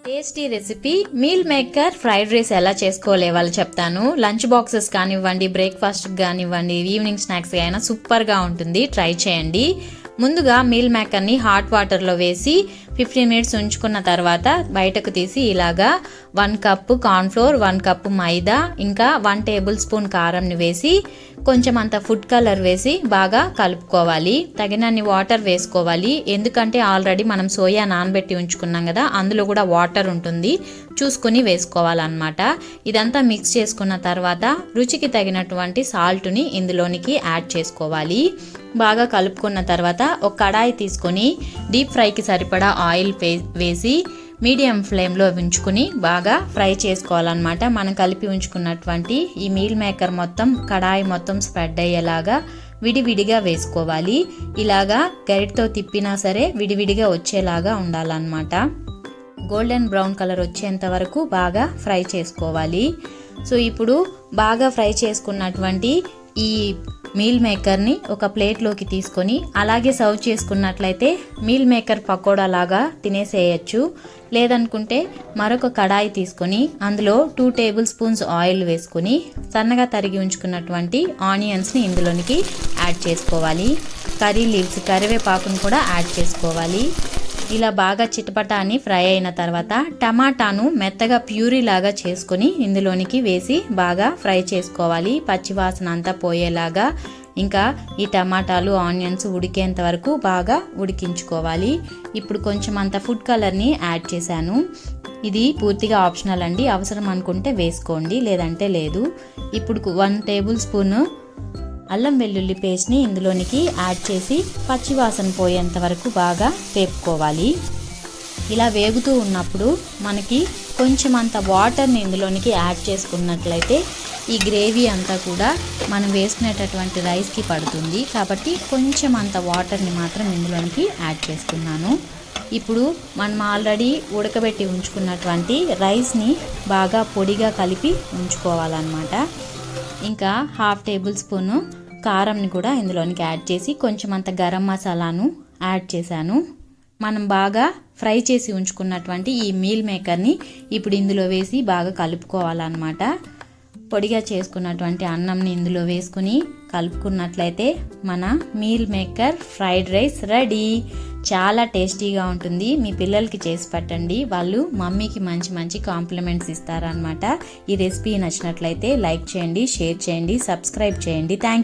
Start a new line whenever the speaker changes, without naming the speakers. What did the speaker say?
Tasty recipe meal maker fried rice ఎలా చేసుకోలే వాళ్ళు చెప్తాను. లంచ్ బాక్సెస్ కానివ్వండి, బ్రేక్ఫాస్ట్ కానివ్వండి, ఈవినింగ్ స్నాక్స్ అయినా సూపర్గా ఉంటుంది. ట్రై చేయండి. ముందుగా మీల్ మేకర్ని హాట్ వాటర్లో వేసి 15 మినిట్స్ ఉంచుకున్న తర్వాత బయటకు తీసి ఇలాగా 1 కప్పు కార్న్ఫ్లోర్, 1 కప్పు మైదా, ఇంకా 1 టేబుల్ స్పూన్ కారంని వేసి కొంచెం అంత ఫుడ్ కలర్ వేసి బాగా కలుపుకోవాలి. తగినన్ని వాటర్ వేసుకోవాలి. ఎందుకంటే ఆల్రెడీ మనం సోయా నానబెట్టి ఉంచుకున్నాం కదా, అందులో కూడా వాటర్ ఉంటుంది, చూసుకుని వేసుకోవాలన్నమాట. ఇదంతా మిక్స్ చేసుకున్న తర్వాత రుచికి తగినటువంటి సాల్ట్ని ఇందులోనికి యాడ్ చేసుకోవాలి. బాగా కలుపుకున్న తర్వాత ఒక కడాయి తీసుకొని డీప్ ఫ్రైకి సరిపడా ఆయిల్ వేసి మీడియం ఫ్లేమ్లో ఉంచుకుని బాగా ఫ్రై చేసుకోవాలన్నమాట. మనం కలిపి ఉంచుకున్నటువంటి ఈ మీల్ మేకర్ మొత్తం కడాయి మొత్తం స్ప్రెడ్ అయ్యేలాగా విడివిడిగా వేసుకోవాలి. ఇలాగా గరిటతో తిప్పినా సరే విడివిడిగా వచ్చేలాగా ఉండాలన్నమాట. గోల్డెన్ బ్రౌన్ కలర్ వచ్చేంత వరకు బాగా ఫ్రై చేసుకోవాలి. సో ఇప్పుడు బాగా ఫ్రై చేసుకున్నటువంటి ఈ మీల్ మేకర్ని ఒక ప్లేట్లోకి తీసుకొని అలాగే సర్వ్ చేసుకున్నట్లయితే మీల్ మేకర్ పకోడా లాగా తినేసేయచ్చు. లేదనుకుంటే మరొక కడాయి తీసుకొని అందులో 2 టేబుల్ స్పూన్స్ ఆయిల్ వేసుకొని సన్నగా తరిగి ఉంచుకున్నటువంటి ఆనియన్స్ని ఇందులోనికి యాడ్ చేసుకోవాలి. కర్రీ లీవ్స్, కరివేపాకును కూడా యాడ్ చేసుకోవాలి. ఇలా బాగా చిటపటా అని ఫ్రై అయిన తర్వాత టమాటాను మెత్తగా ప్యూరీ లాగా చేసుకొని ఇందులోనికి వేసి బాగా ఫ్రై చేసుకోవాలి. పచ్చివాసన అంతా పోయేలాగా ఇంకా ఈ టమాటాలు, ఆనియన్స్ ఉడికేంత వరకు బాగా ఉడికించుకోవాలి. ఇప్పుడు కొంచెం అంత ఫుడ్ కలర్ని యాడ్ చేశాను. ఇది పూర్తిగా ఆప్షనల్ అండి, అవసరం అనుకుంటే వేసుకోండి, లేదంటే లేదు. ఇప్పుడు 1 టేబుల్ స్పూన్ అల్లం వెల్లుల్లి పేస్ట్ని ఇందులోనికి యాడ్ చేసి పచ్చివాసన పోయేంత వరకు బాగా వేపుకోవాలి. ఇలా వేగుతూ ఉన్నప్పుడు మనకి కొంచెం అంత వాటర్ని ఇందులోనికి యాడ్ చేసుకున్నట్లయితే ఈ గ్రేవీ అంతా కూడా మనం వేసుకునేటటువంటి రైస్కి పడుతుంది. కాబట్టి కొంచెం అంత వాటర్ని మాత్రం ఇందులోనికి యాడ్ చేసుకున్నాను. ఇప్పుడు మనం ఆల్రెడీ ఉడకబెట్టి ఉంచుకున్నటువంటి రైస్ని బాగా పొడిగా కలిపి ఉంచుకోవాలన్నమాట. ఇంకా 1/2 టేబుల్ స్పూను కారంని కూడా ఇందులోనికి యాడ్ చేసి కొంచెం అంత గరం మసాలాను యాడ్ చేశాను. మనం బాగా ఫ్రై చేసి ఉంచుకున్నటువంటి ఈ మీల్ మేకర్ని ఇప్పుడు ఇందులో వేసి బాగా కలుపుకోవాలన్నమాట. పొడిగా చేసుకున్నటువంటి అన్నంని ఇందులో వేసుకుని కలుపుకున్నట్లయితే మన meal maker fried rice ready. చాలా టేస్టీగా ఉంటుంది. మీ పిల్లలకి చేసి పెట్టండి, వాళ్ళు మమ్మీకి మంచి మంచి కాంప్లిమెంట్స్ ఇస్తారనమాట. ఈ రెసిపీ నచ్చినట్లయితే లైక్ చేయండి, షేర్ చేయండి, సబ్స్క్రైబ్ చేయండి. Thank you.